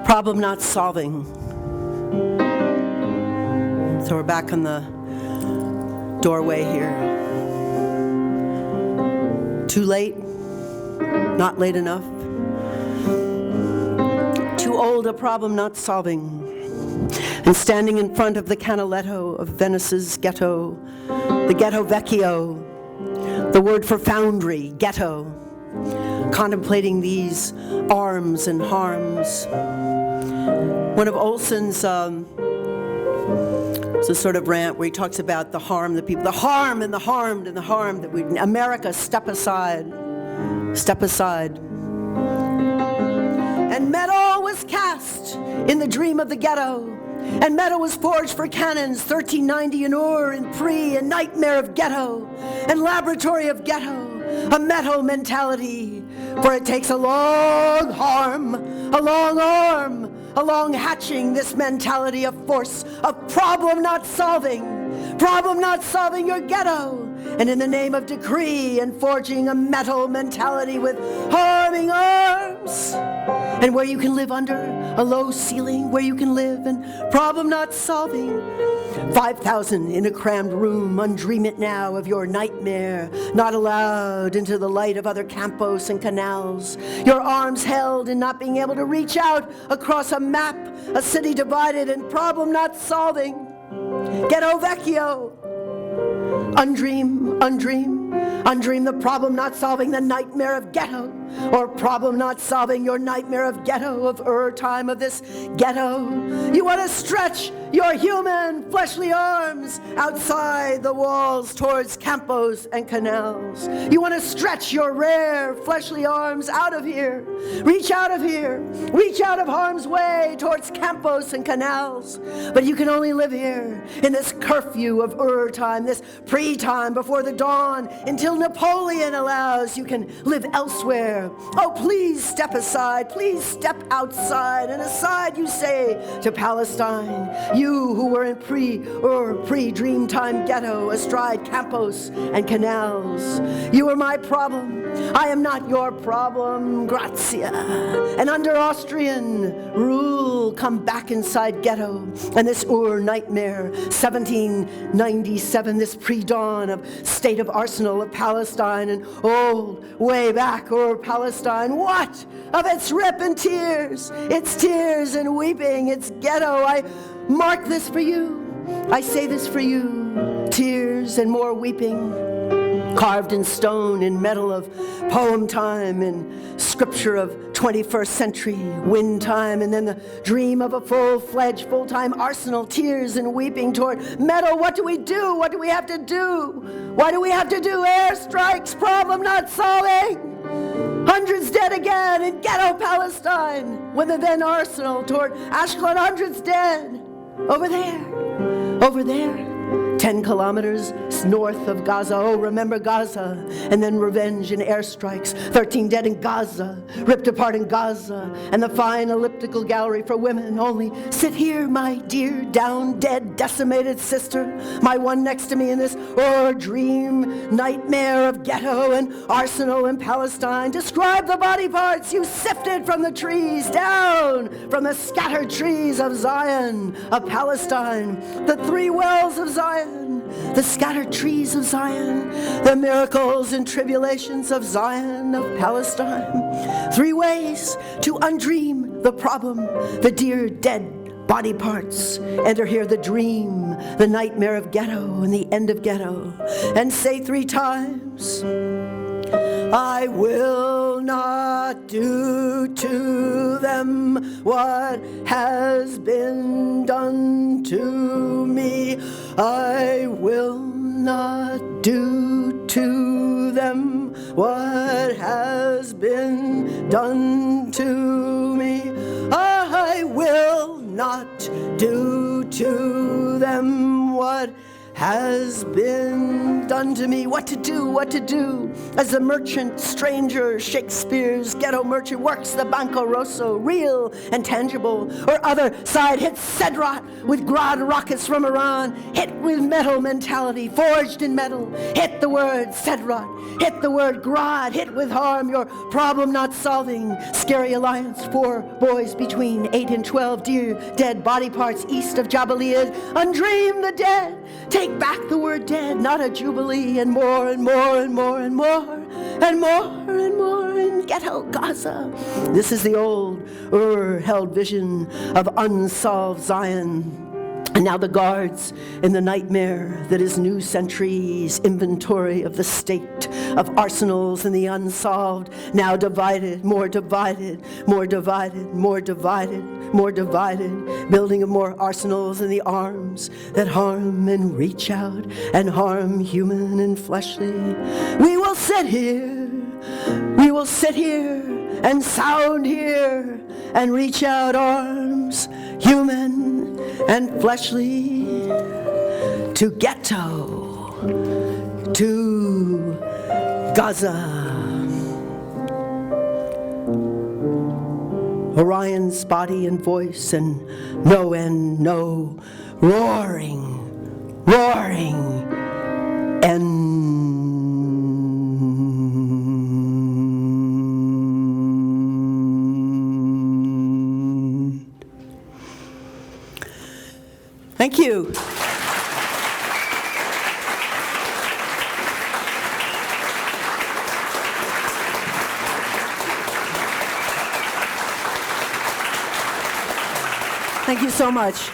Problem not solving. So we're back on the doorway here. Too late, not late enough. Too old, a problem not solving. And standing in front of the canaletto of Venice's ghetto, the ghetto vecchio, the word for foundry, ghetto, contemplating these arms and harms. One of Olson's it's a sort of rant where he talks about the harm, the people, the harm and the harmed and the harm that we, America, step aside. Step aside. And metal was cast in the dream of the ghetto. And metal was forged for cannons, 1390 in Ur and Pre, a nightmare of ghetto, and laboratory of ghetto, a metal mentality. For it takes a long harm, a long arm, a long hatching, this mentality of force, of problem not solving your ghetto. And in the name of decree and forging a metal mentality with harming arms. And where you can live under a low ceiling, where you can live and problem not solving. 5,000 in a crammed room, undream it now of your nightmare, not allowed into the light of other campos and canals. Your arms held in not being able to reach out across a map, a city divided and problem not solving. Ghetto vecchio. Undream the problem not solving the nightmare of ghetto, or problem not solving your nightmare of ghetto, of time of this ghetto. You want to stretch your human fleshly arms outside the walls towards campos and canals. You want to stretch your rare fleshly arms out of here, reach out of harm's way towards campos and canals. But you can only live here in this curfew of time, this pre-time before the dawn, until Napoleon allows you can live elsewhere. Oh, please step aside, please step outside, and aside you say to Palestine, you who were in pre-dream time ghetto, astride campos and canals. You are my problem, I am not your problem, grazia. And under Austrian rule, come back inside ghetto, and this nightmare, 1797, this pre-dawn of state of arsenal of Palestine, and old, way back, Palestine, what of its rip and tears? It's tears and weeping, it's ghetto. I mark this for you, I say this for you, tears and more weeping, carved in stone, in metal of poem time, and scripture of 21st century wind time, and then the dream of a full-fledged, full-time arsenal, tears and weeping toward metal. What do we do? What do we have to do? Why do we have to do airstrikes? Problem not solving. Hundreds dead again in ghetto Palestine, when the then arsenal toward Ashkelon, hundreds dead. Over there. 10 kilometers north of Gaza. Oh, remember Gaza. And then revenge in airstrikes. 13 dead in Gaza, ripped apart in Gaza. And the fine elliptical gallery for women. Only sit here, my dear, down, dead, decimated sister. My one next to me in this dream, nightmare of ghetto and arsenal in Palestine. Describe the body parts you sifted from the trees, down from the scattered trees of Zion, of Palestine. The three wells of Zion. The scattered trees of Zion, the miracles and tribulations of Zion, of Palestine. 3 ways to undream the problem, the dear dead body parts. Enter here the dream, the nightmare of ghetto and the end of ghetto. And say 3 times, I will not do to them what has been done to me. I will not do to them what has been done to me. I will not do to them what has been done to me. What to do, as a merchant, stranger, Shakespeare's ghetto merchant works the Banco Rosso, real and tangible, or other side hits Sedrat with Grad rockets from Iran, hit with metal mentality, forged in metal, hit the word Sedrat, hit the word Grad, hit with harm, your problem not solving, scary alliance, 4 boys between 8 and 12, dear dead body parts east of Jabaliyad, undream the dead, take back the word dead, not a jubilee, and more and more and more and more and more and more in ghetto Gaza. This is the old held vision of unsolved Zion. And now the guards in the nightmare that is new centuries' inventory of the state, of arsenals and the unsolved, now divided, more divided, more divided, more divided, more divided, building of more arsenals and the arms that harm and reach out and harm human and fleshly. We will sit here and sound here and reach out arms, human and fleshly, to ghetto, to Gaza. Orion's body and voice and no end, no roaring, roaring end. Thank you. Thank you so much.